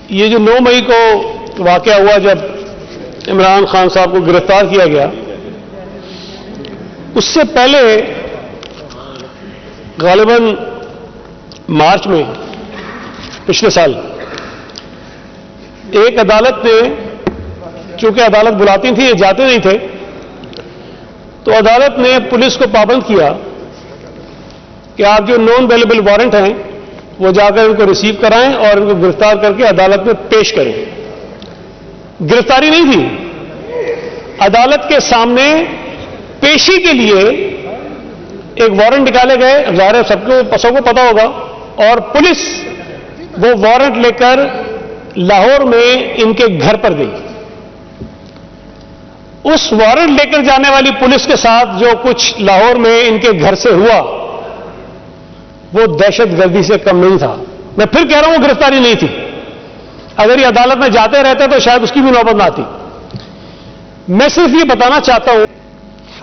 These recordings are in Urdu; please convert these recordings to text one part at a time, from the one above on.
یہ جو 9 مئی کو واقعہ ہوا جب عمران خان صاحب کو گرفتار کیا گیا، اس سے پہلے غالباً مارچ میں پچھلے سال ایک عدالت نے، چونکہ عدالت بلاتی تھی، یہ جاتے نہیں تھے، تو عدالت نے پولیس کو پابند کیا کہ آپ جو نان اویلیبل وارنٹ ہیں وہ جا کر ان کو ریسیو کرائیں اور ان کو گرفتار کر کے عدالت میں پیش کریں۔ گرفتاری نہیں تھی، عدالت کے سامنے پیشی کے لیے ایک وارنٹ نکالے گئے، ظاہر سب کو پتا ہوگا، اور پولیس وہ وارنٹ لے کر لاہور میں ان کے گھر پر گئی۔ اس وارنٹ لے کر جانے والی پولیس کے ساتھ جو کچھ لاہور میں ان کے گھر سے ہوا وہ دہشت گردی سے کم نہیں تھا۔ میں پھر کہہ رہا ہوں، گرفتاری نہیں تھی۔ اگر یہ عدالت میں جاتے رہتے تو شاید اس کی بھی نوبت نہ آتی۔ میں صرف یہ بتانا چاہتا ہوں،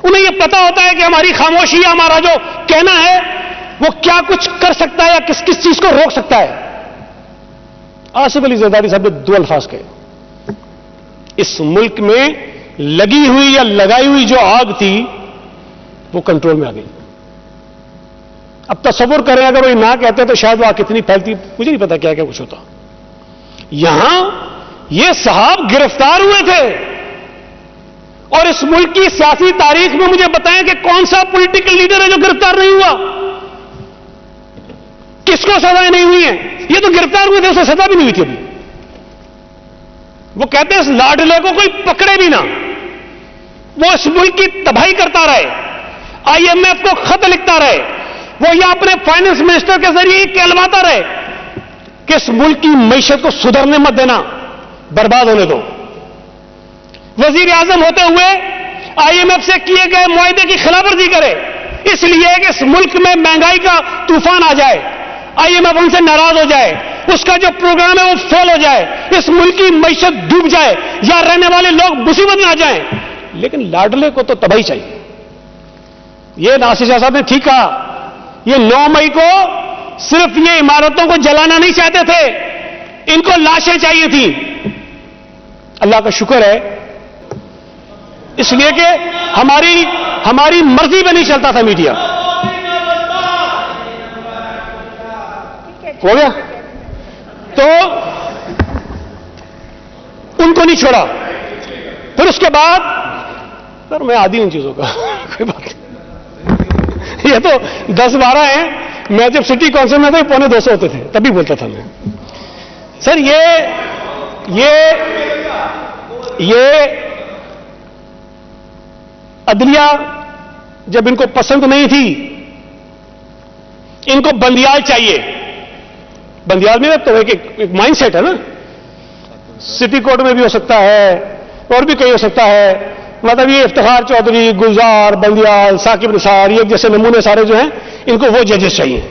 انہیں یہ پتا ہوتا ہے کہ ہماری خاموشی یا ہمارا جو کہنا ہے وہ کیا کچھ کر سکتا ہے یا کس کس چیز کو روک سکتا ہے۔ آصف علی زرداری صاحب نے 2 الفاظ کہے، اس ملک میں لگی ہوئی یا لگائی ہوئی جو آگ تھی وہ کنٹرول میں آ گئی۔ اب تصور کریں اگر وہ نہ کہتے تو شاید وہ آگ کتنی پھیلتی، مجھے نہیں پتا کیا کیا کچھ ہوتا۔ یہاں یہ صاحب گرفتار ہوئے تھے، اور اس ملک کی سیاسی تاریخ میں مجھے بتائیں کہ کون سا پولیٹیکل لیڈر ہے جو گرفتار نہیں ہوا؟ کس کو سزائیں نہیں ہوئی ہیں؟ یہ تو گرفتار ہوئے تھے، اسے سزا بھی نہیں ہوئی تھی ابھی۔ وہ کہتے ہیں اس لاڈلے کو کوئی پکڑے بھی نہ، وہ اس ملک کی تباہی کرتا رہے، IMF کو خط لکھتا رہے، وہ یا اپنے فائنانس منسٹر کے ذریعے یہ کہلواتا رہے کہ اس ملک کی معیشت کو سدھرنے مت دینا، برباد ہونے دو۔ وزیر اعظم ہوتے ہوئے IMF سے کیے گئے معاہدے کی خلاف ورزی کرے، اس لیے کہ اس ملک میں مہنگائی کا طوفان آ جائے، IMF ان سے ناراض ہو جائے، اس کا جو پروگرام ہے وہ فیل ہو جائے، اس ملک کی معیشت ڈوب جائے یا رہنے والے لوگ مصیبت میں آ جائیں۔ لیکن لاڈلے کو تو تباہی چاہیے۔ یہ ناصر شاہ صاحب نے ٹھیک کہا، یہ 9 مئی کو صرف یہ عمارتوں کو جلانا نہیں چاہتے تھے، ان کو لاشیں چاہیے تھیں۔ اللہ کا شکر ہے، اس لیے کہ ہماری مرضی پہ نہیں چلتا تھا میڈیا۔ ہو گیا تو ان کو نہیں چھوڑا۔ پھر اس کے بعد سر میں عادی ہوں چیزوں کا، کوئی بات نہیں، یہ تو 10-12 ہیں۔ میں جب سٹی کونسل میں تھا 250 ہوتے تھے، تب بھی بولتا تھا میں۔ سر یہ عدلیہ جب ان کو پسند نہیں تھی، ان کو بندیال چاہیے۔ بندیال میں تو ایک مائنڈ سیٹ ہے نا، سٹی کورٹ میں بھی ہو سکتا ہے اور بھی کہیں ہو سکتا ہے، مطلب یہ افتخار چودھری، گلزار، بندیال، ثاقب نثار، یہ جیسے نمونے سارے جو ہیں، ان کو وہ ججز چاہیے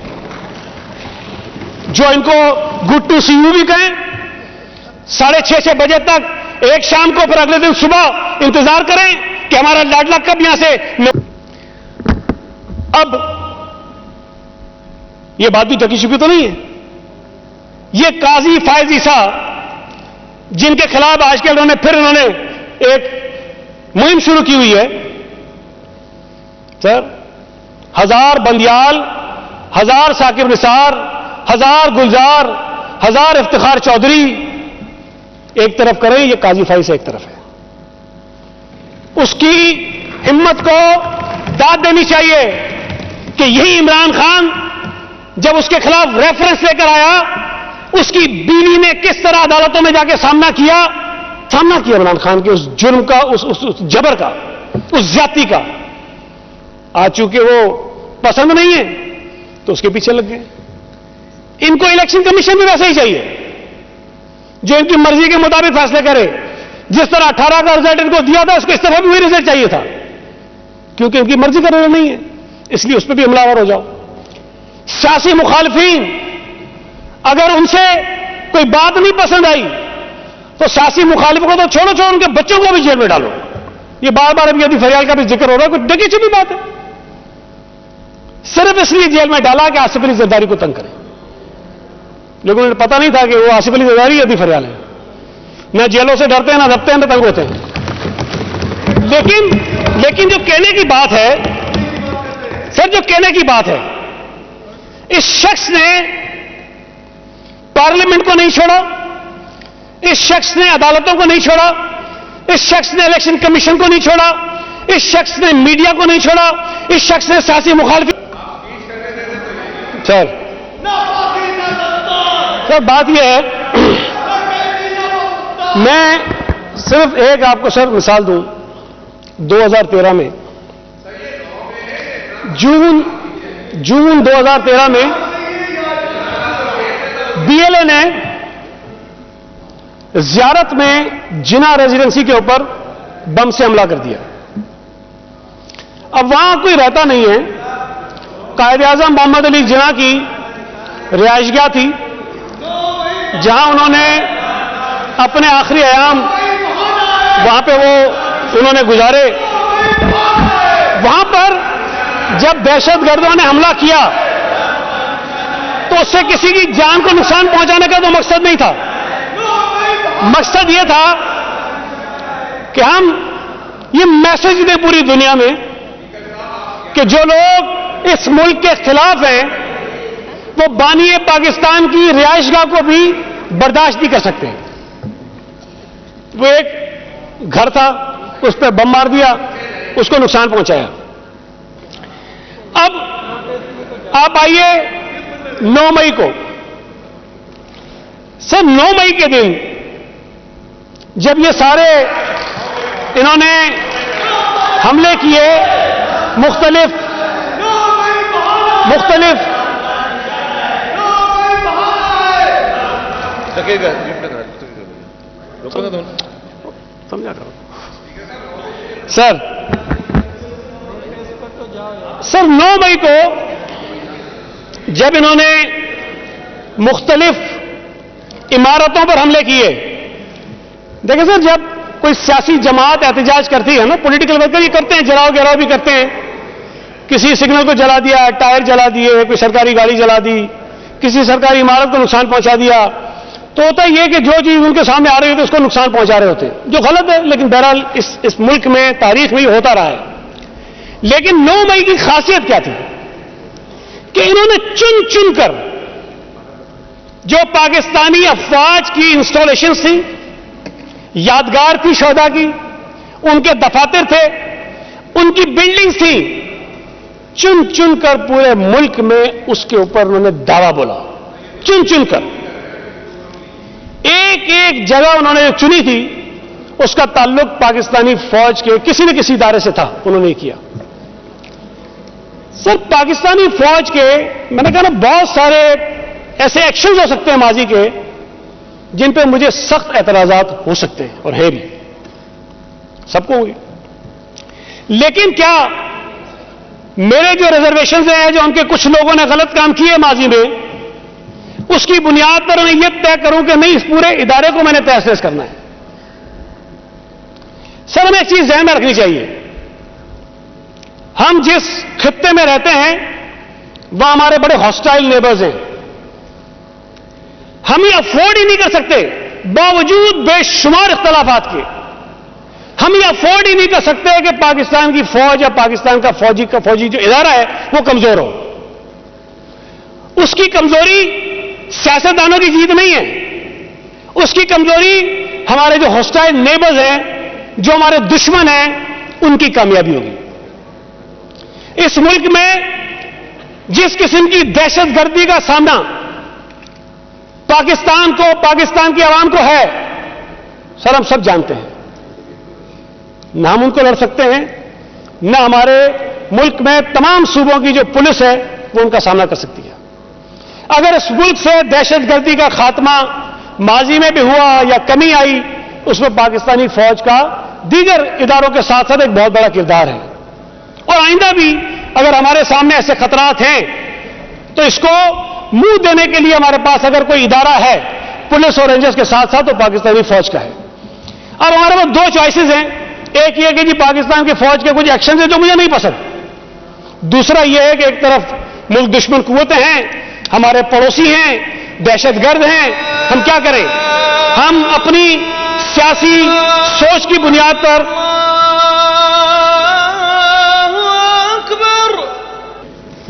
جو ان کو گڈ ٹو سی یو بھی کہیں، 6:30 بجے تک ایک شام کو، پھر اگلے دن صبح انتظار کریں کہ ہمارا لاڈلا کب یہاں سے۔ اب یہ بات بھی ٹکی چھپی تو نہیں ہے، یہ قاضی فائز عیسیٰ جن کے خلاف آج کل انہوں نے ایک مہم شروع کی ہوئی ہے، سر 1000 بندیال، 1000 ثاقب نثار، 1000 گلزار، 1000 افتخار چودھری ایک طرف کریں، یہ قاضی فائز ایک طرف ہے۔ اس کی ہمت کو داد دینی چاہیے کہ یہی عمران خان جب اس کے خلاف ریفرنس لے کر آیا، اس کی بیوی نے کس طرح عدالتوں میں جا کے سامنا کیا عمران خان کے اس جرم کا، اس جبر کا، اس زیادتی کا۔ آج چونکہ وہ پسند نہیں ہے تو اس کے پیچھے لگ گئے۔ ان کو الیکشن کمیشن بھی ویسے ہی چاہیے جو ان کی مرضی کے مطابق فیصلے کرے۔ جس طرح 18 کا رزلٹ ان کو دیا تھا، اس کو اس طرح بھی وہی رزلٹ چاہیے تھا، کیونکہ ان کی مرضی کا رزلٹ نہیں ہے، اس لیے اس پہ بھی حملہ آور ہو جاؤ۔ سیاسی مخالفین اگر ان سے کوئی بات نہیں پسند آئی تو سیاسی مخالف کو تو چھوڑو، ان کے بچوں کو بھی جیل میں ڈالو۔ یہ بار بار ابھی فریال کا بھی ذکر ہو رہا ہے، کوئی ڈکی چھپی بات ہے؟ صرف اس لیے جیل میں ڈالا کہ آصف علی زرداری کو تنگ کرے۔ لیکن انہیں پتہ نہیں تھا کہ وہ آصف علی زرداری عدی فریال ہیں. نہ جیلوں سے ڈرتے ہیں، نہ دبتے ہیں، نہ تنگ ہوتے ہیں. لیکن جو کہنے کی بات ہے سر، جو کہنے کی بات ہے، اس شخص نے پارلیمنٹ کو نہیں چھوڑا، اس شخص نے عدالتوں کو نہیں چھوڑا، اس شخص نے الیکشن کمیشن کو نہیں چھوڑا، اس شخص نے میڈیا کو نہیں چھوڑا، اس شخص نے سیاسی مخالف. سر بات یہ ہے، میں صرف ایک آپ کو سر مثال دوں. 2013 میں جون 2013 میں بی ایل اے نے زیارت میں جناح ریزیڈنسی کے اوپر بم سے حملہ کر دیا. اب وہاں کوئی رہتا نہیں ہے. قائد اعظم محمد علی جناح کی رہائش گاہ تھی جہاں انہوں نے اپنے آخری ایام وہاں پہ انہوں نے گزارے. وہاں پر جب دہشت گردوں نے حملہ کیا تو اس سے کسی کی جان کو نقصان پہنچانے کا تو مقصد نہیں تھا. مقصد یہ تھا کہ ہم یہ میسج دیں پوری دنیا میں کہ جو لوگ اس ملک کے خلاف ہیں وہ بانی پاکستان کی رہائش گاہ کو بھی برداشت نہیں کر سکتے. وہ ایک گھر تھا، اس پہ بم مار دیا، اس کو نقصان پہنچایا. اب آپ آئیے 9 مئی کو. سر 9 مئی کے دن جب یہ سارے انہوں نے حملے کیے مختلف سمجھا کرو سر 9 مئی کو جب انہوں نے مختلف عمارتوں پر حملے کیے. دیکھیں سر، جب کوئی سیاسی جماعت احتجاج کرتی ہے نا، پولیٹیکل ورکر یہ کرتے ہیں، جلاؤ گراؤ بھی کرتے ہیں. کسی سگنل کو جلا دیا، ٹائر جلا دیے، کوئی سرکاری گاڑی جلا دی، کسی سرکاری عمارت کو نقصان پہنچا دیا. تو ہوتا یہ کہ جو چیز ان کے سامنے آ رہی ہوتی ہے اس کو نقصان پہنچا رہے ہوتے ہیں، جو غلط ہے. لیکن بہرحال اس ملک میں تاریخ میں یہ ہوتا رہا ہے. لیکن 9 مئی کی خاصیت کیا تھی کہ انہوں نے چن چن کر جو پاکستانی افواج کی انسٹالیشنز تھی، یادگار تھی شہداء کی، ان کے دفاتر تھے، ان کی بلڈنگز تھیں، چن چن کر پورے ملک میں اس کے اوپر انہوں نے دعویٰ بولا. چن چن کر ایک جگہ انہوں نے چنی تھی، اس کا تعلق پاکستانی فوج کے کسی نہ کسی ادارے سے تھا، انہوں نے کیا. سر پاکستانی فوج کے میں نے کہا نا بہت سارے ایسے ایکشنز ہو سکتے ہیں ماضی کے جن پہ مجھے سخت اعتراضات ہو سکتے ہیں اور ہیں بھی، سب کو ہوں گے. لیکن کیا میرے جو ریزرویشنز ہیں، جو ان کے کچھ لوگوں نے غلط کام کیے ماضی میں، اس کی بنیاد پر میں یہ طے کروں کہ نہیں، اس پورے ادارے کو میں نے تحس نحس کرنا ہے؟ سر ہمیں ایک چیز ذہن میں رکھنی چاہیے. ہم جس خطے میں رہتے ہیں وہ ہمارے بڑے ہاسٹائل نیبرز ہیں. ہم یہ افورڈ ہی نہیں کر سکتے باوجود بے شمار اختلافات کے. ہم یہ افورڈ ہی نہیں کر سکتے کہ پاکستان کی فوج یا پاکستان کا فوجی جو ادارہ ہے وہ کمزور ہو. اس کی کمزوری سیاستدانوں کی جیت نہیں ہے، اس کی کمزوری ہمارے جو ہاسٹائل نیبرز ہیں، جو ہمارے دشمن ہیں، ان کی کامیابی ہوگی. اس ملک میں جس قسم کی دہشت گردی کا سامنا پاکستان کو، پاکستان کی عوام کو ہے، سر ہم سب جانتے ہیں. نہ ہم ان کو لڑ سکتے ہیں، نہ ہمارے ملک میں تمام صوبوں کی جو پولیس ہے وہ ان کا سامنا کر سکتی ہے. اگر اس ملک سے دہشت گردی کا خاتمہ ماضی میں بھی ہوا یا کمی آئی، اس میں پاکستانی فوج کا دیگر اداروں کے ساتھ ساتھ ایک بہت بڑا کردار ہے. اور آئندہ بھی اگر ہمارے سامنے ایسے خطرات ہیں تو اس کو منہ دینے کے لیے ہمارے پاس اگر کوئی ادارہ ہے پولیس اور رینجرز کے ساتھ ساتھ تو پاکستانی فوج کا ہے. اب ہمارے پاس 2 چوائسز ہیں. ایک یہ کہ جی پاکستان کی فوج کے کچھ ایکشنز ہیں جو مجھے نہیں پسند. دوسرا یہ ہے کہ ایک طرف ملک دشمن قوتیں ہیں، ہمارے پڑوسی ہیں، دہشت گرد ہیں، ہم کیا کریں؟ ہم اپنی سیاسی سوچ کی بنیاد پر